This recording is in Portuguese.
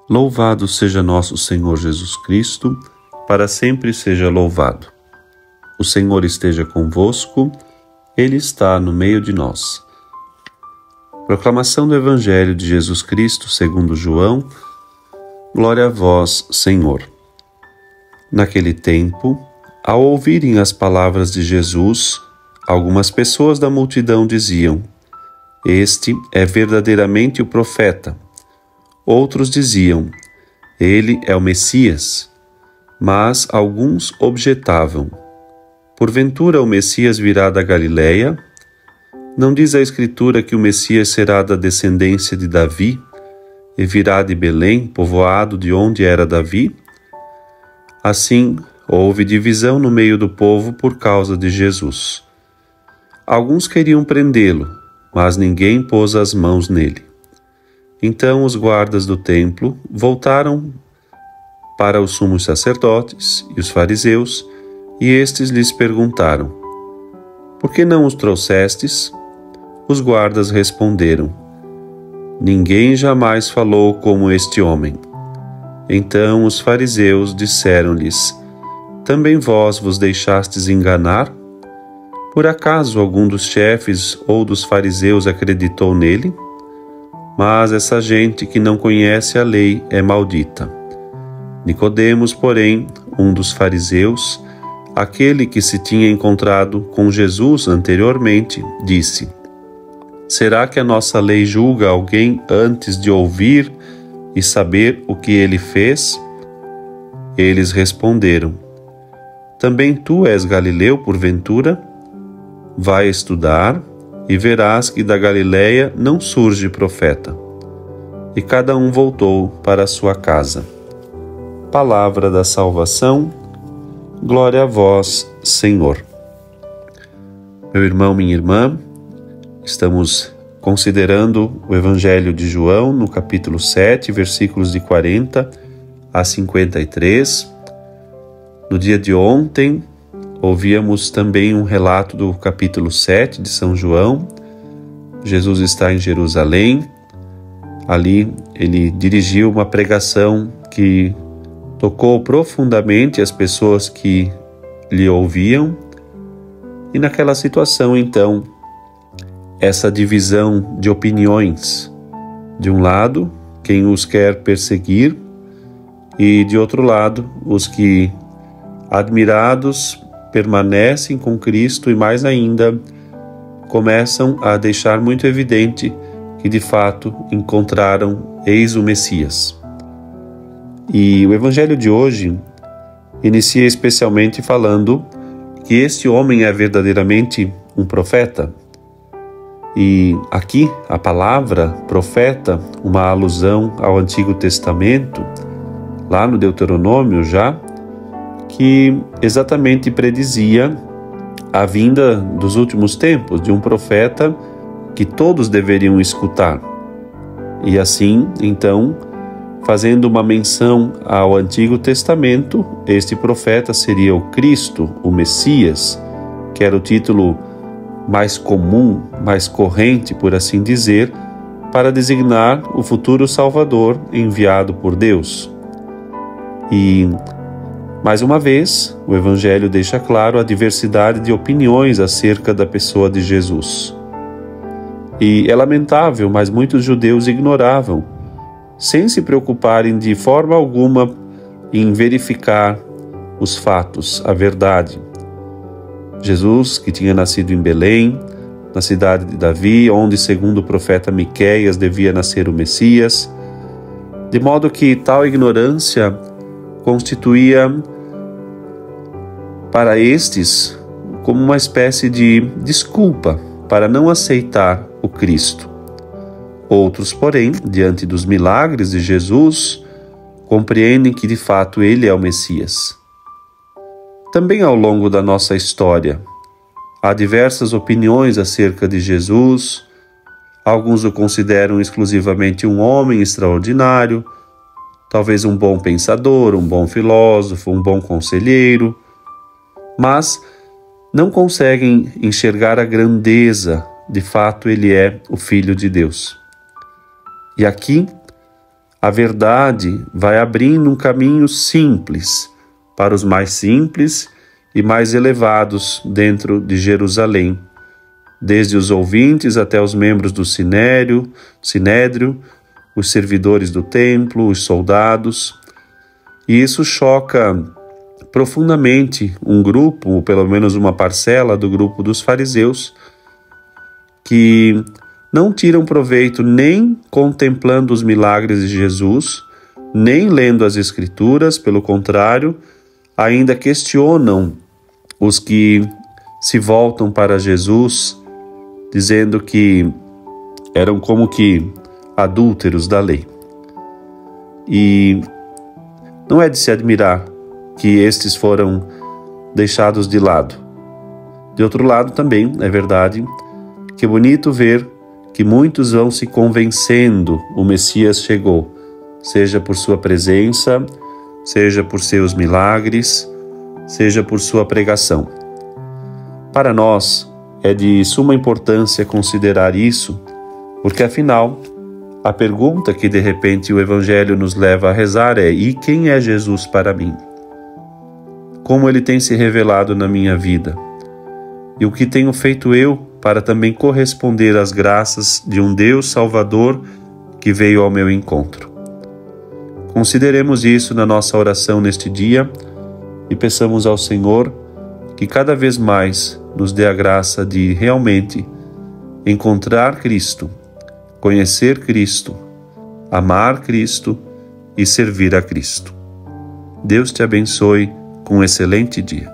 Louvado seja nosso Senhor Jesus Cristo, para sempre seja louvado. O Senhor esteja convosco, Ele está no meio de nós. Proclamação do Evangelho de Jesus Cristo segundo João. Glória a vós, Senhor. Naquele tempo, ao ouvirem as palavras de Jesus, algumas pessoas da multidão diziam: Este é verdadeiramente o profeta. Outros diziam: Ele é o Messias. Mas alguns objetavam: Porventura o Messias virá da Galileia? Não diz a Escritura que o Messias será da descendência de Davi e virá de Belém, povoado de onde era Davi? Assim, houve divisão no meio do povo por causa de Jesus. Alguns queriam prendê-lo, mas ninguém pôs as mãos nele. Então os guardas do templo voltaram para os sumos sacerdotes e os fariseus, e estes lhes perguntaram: Por que não os trouxestes? Os guardas responderam: Ninguém jamais falou como este homem. Então os fariseus disseram-lhes: Também vós vos deixastes enganar? Por acaso algum dos chefes ou dos fariseus acreditou nele? Mas essa gente que não conhece a lei é maldita. Nicodemos, porém, um dos fariseus, aquele que se tinha encontrado com Jesus anteriormente, disse: Será que a nossa lei julga alguém antes de ouvir e saber o que ele fez? Eles responderam: Também tu és galileu, porventura? Vai estudar e verás que da Galileia não surge profeta. E cada um voltou para a sua casa. Palavra da salvação, glória a vós, Senhor. Meu irmão, minha irmã, estamos considerando o Evangelho de João no capítulo 7, versículos de 40 a 53. No dia de ontem, ouvíamos também um relato do capítulo 7 de São João. Jesus está em Jerusalém. Ali ele dirigiu uma pregação que tocou profundamente as pessoas que lhe ouviam. E naquela situação, então, essa divisão de opiniões. De um lado, quem os quer perseguir, e de outro lado, os que, admirados, permanecem com Cristo e, mais ainda, começam a deixar muito evidente que, de fato, encontraram eis o Messias. E o Evangelho de hoje inicia especialmente falando que este homem é verdadeiramente um profeta. E aqui a palavra profeta, uma alusão ao Antigo Testamento, lá no Deuteronômio já, que exatamente predizia a vinda dos últimos tempos de um profeta que todos deveriam escutar. E assim, então, fazendo uma menção ao Antigo Testamento, este profeta seria o Cristo, o Messias, que era o título mais comum, mais corrente, por assim dizer, para designar o futuro Salvador enviado por Deus. E mais uma vez, o Evangelho deixa claro a diversidade de opiniões acerca da pessoa de Jesus. E é lamentável, mas muitos judeus ignoravam, sem se preocuparem de forma alguma em verificar os fatos, a verdade. Jesus, que tinha nascido em Belém, na cidade de Davi, onde, segundo o profeta Miqueias, devia nascer o Messias, de modo que tal ignorância constituía para estes como uma espécie de desculpa para não aceitar o Cristo. Outros, porém, diante dos milagres de Jesus, compreendem que de fato ele é o Messias. Também ao longo da nossa história, há diversas opiniões acerca de Jesus. Alguns o consideram exclusivamente um homem extraordinário, talvez um bom pensador, um bom filósofo, um bom conselheiro, mas não conseguem enxergar a grandeza. De fato, ele é o Filho de Deus. E aqui, a verdade vai abrindo um caminho simples para os mais simples e mais elevados dentro de Jerusalém, desde os ouvintes até os membros do sinédrio, os servidores do templo, os soldados. E isso choca profundamente um grupo, ou pelo menos uma parcela do grupo dos fariseus, que não tiram proveito nem contemplando os milagres de Jesus, nem lendo as Escrituras, pelo contrário, ainda questionam os que se voltam para Jesus, dizendo que eram como que adúlteros da lei. E não é de se admirar que estes foram deixados de lado. De outro lado também, é verdade, que é bonito ver que muitos vão se convencendo o Messias chegou, seja por sua presença, seja por seus milagres, seja por sua pregação. Para nós é de suma importância considerar isso, porque afinal, a pergunta que de repente o Evangelho nos leva a rezar é: e quem é Jesus para mim? Como ele tem se revelado na minha vida? E o que tenho feito eu para também corresponder às graças de um Deus Salvador que veio ao meu encontro? Consideremos isso na nossa oração neste dia e peçamos ao Senhor que cada vez mais nos dê a graça de realmente encontrar Cristo, conhecer Cristo, amar Cristo e servir a Cristo. Deus te abençoe com um excelente dia.